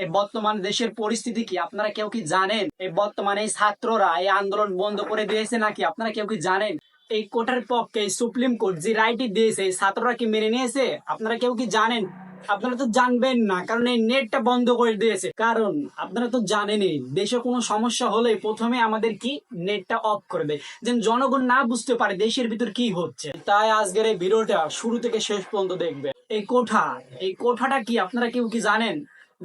এই বর্তমান দেশের পরিস্থিতি কি আপনারা কেউ কি জানেন? এই বর্তমানে এই ছাত্ররা এই আন্দোলন বন্ধ করে দিয়েছে নাকি আপনারা কেউ কি জানেন? এই কোটার পক্ষে সুপ্রিম কোর্ট যে রায়টি দিয়েছে এই ছাত্ররা কি মেনে নিয়েছে আপনারা কেউ কি জানেন? আপনারা তো জানবেন না, কারণ এই নেটটা বন্ধ করে দিয়েছে। কারণ আপনারা তো জানেনই দেশে কোনো সমস্যা হলে প্রথমে আমাদের কি নেটটা অফ করে দেয়, যেন জনগণ না বুঝতে পারে দেশের ভিতর কি হচ্ছে। তাই আজকের এই ভিডিওটা শুরু থেকে শেষ পর্যন্ত দেখবে। এই কোঠাটা কি আপনারা কেউ কি জানেন?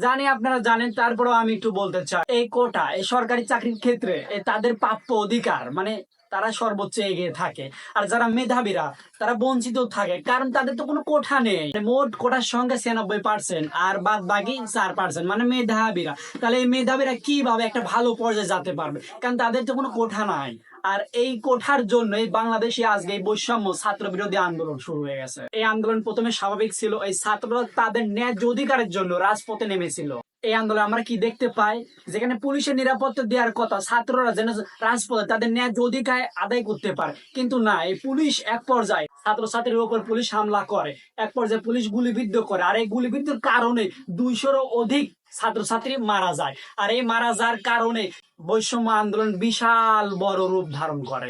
জানি আপনারা জানেন, তারপরেও আমি একটু বলতে চাই। এই কোটা এই সরকারি চাকরির ক্ষেত্রে তাদের প্রাপ্য অধিকার, মানে তারা সর্বোচ্চ এগিয়ে থাকে। আর যারা মেধাবীরা তারা বঞ্চিত থাকে, কারণ তাদের তো কোনো কোঠা নেই। মোট কোটার সংখ্যা 96%, আর বাদ বাকি 4% মানে মেধাবীরা। তাহলে এই মেধাবীরা কিভাবে একটা ভালো পর্যায়ে যেতে পারবে? কারণ তাদের তো কোনো কোঠা নাই। আর এই কোঠার জন্য এই বাংলাদেশে আজকে এই বৈষম্য ছাত্র বিরোধী আন্দোলন শুরু হয়ে গেছে। এই আন্দোলন প্রথমে স্বাভাবিক ছিল, এই ছাত্ররা তাদের ন্যায্য অধিকারের জন্য রাজপথে নেমেছিল। এই আন্দোলন আমরা কি দেখতে পাই? যেখানে পুলিশের নিরাপত্তা দেওয়ার কথা, ছাত্ররা যেন রাজপথে তাদের ন্যায্য অধিকার আদায় করতে পারে, কিন্তু না, এই পুলিশ এক পর্যায়ে ছাত্রছাত্রীর উপর পুলিশ হামলা করে, এক পর্যায়ে পুলিশ গুলিবিদ্ধ করে। আর এই গুলিবিদ্ধর কারণে 200-রও অধিক ছাত্রছাত্রী মারা যায়। আর এই মারা যাওয়ার কারণে বৈষম্য আন্দোলন বিশাল বড় রূপ ধারণ করে।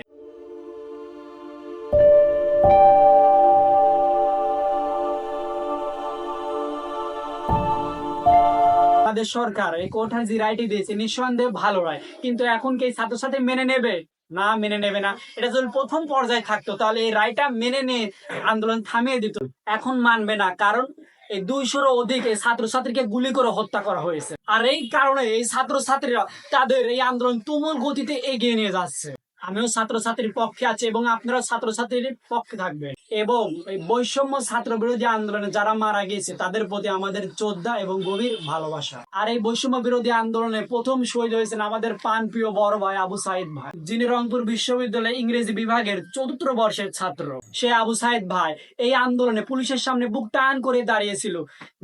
আমাদের সরকার এই কোঠার যে রায়টি দিয়েছে নিঃসন্দেহে ভালো রায়, কিন্তু এখন কি ছাত্রছাত্রী মেনে নেবে? না, মেনে নেবে না। এটা যদি প্রথম পর্যায়ে থাকতো তাহলে এই রায়টা মেনে নিয়ে আন্দোলন থামিয়ে দিত। এখন মানবে না, কারণ এই 200-রও অধিক এই ছাত্রছাত্রীকে গুলি করে হত্যা করা হয়েছে। আর এই কারণে এই ছাত্রছাত্রীরা তাদের এই আন্দোলন তুমুল গতিতে এগিয়ে নিয়ে যাচ্ছে। আমিও ছাত্রছাত্রীর পক্ষে আছি এবং আপনারা ছাত্রছাত্রীর পক্ষে থাকবেন। এবং এই বৈষম্য ছাত্র বিরোধী আন্দোলনে যারা মারা গিয়েছে তাদের প্রতি আমাদের শ্রদ্ধা এবং গভীর ভালোবাসা। আর এই বৈষম্য বিরোধী আন্দোলনে প্রথম শহীদ হয়েছেন আমাদের প্রাণপ্রিয় বড় ভাই আবু সাইদ ভাই, যিনি রংপুর বিশ্ববিদ্যালয়ে ইংরেজি বিভাগের 4র্থ বর্ষের ছাত্র। সে আবু সাইদ ভাই এই আন্দোলনে পুলিশের সামনে বুক টান করে দাঁড়িয়েছিল,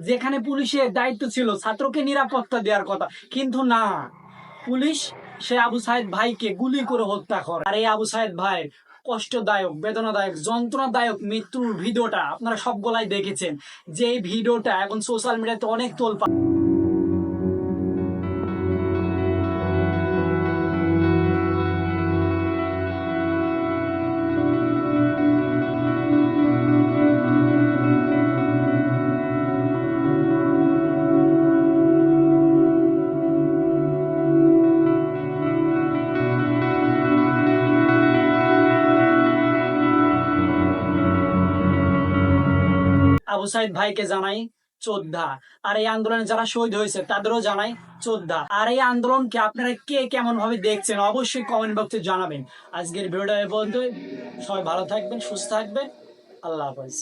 যেখানে পুলিশের দায়িত্ব ছিল ছাত্রকে নিরাপত্তা দেওয়ার কথা, কিন্তু না, পুলিশ সে আবু সাইদ ভাইকে গুলি করে হত্যা করে। আর এই আবু সাইদ ভাইয়ের কষ্টদায়ক, বেদনাদায়ক, যন্ত্রণাদায়ক মৃত্যুর ভিডিওটা আপনারা সবগুলাই দেখেছেন। যে এই ভিডিওটা এখন সোশ্যাল মিডিয়াতে অনেক তোলপাড়। আবু সাইদ ভাইকে জানাই শ্রদ্ধা। আর এই আন্দোলনে যারা শহীদ হয়েছে তাদেরও জানাই শ্রদ্ধা। আর এই আন্দোলনকে আপনারা কে কেমন ভাবে দেখছেন অবশ্যই কমেন্ট বক্সে জানাবেন। আজকের ভিডিওটা এই পর্যন্তই। সবাই ভালো থাকবেন, সুস্থ থাকবেন। আল্লাহ হাফেজ।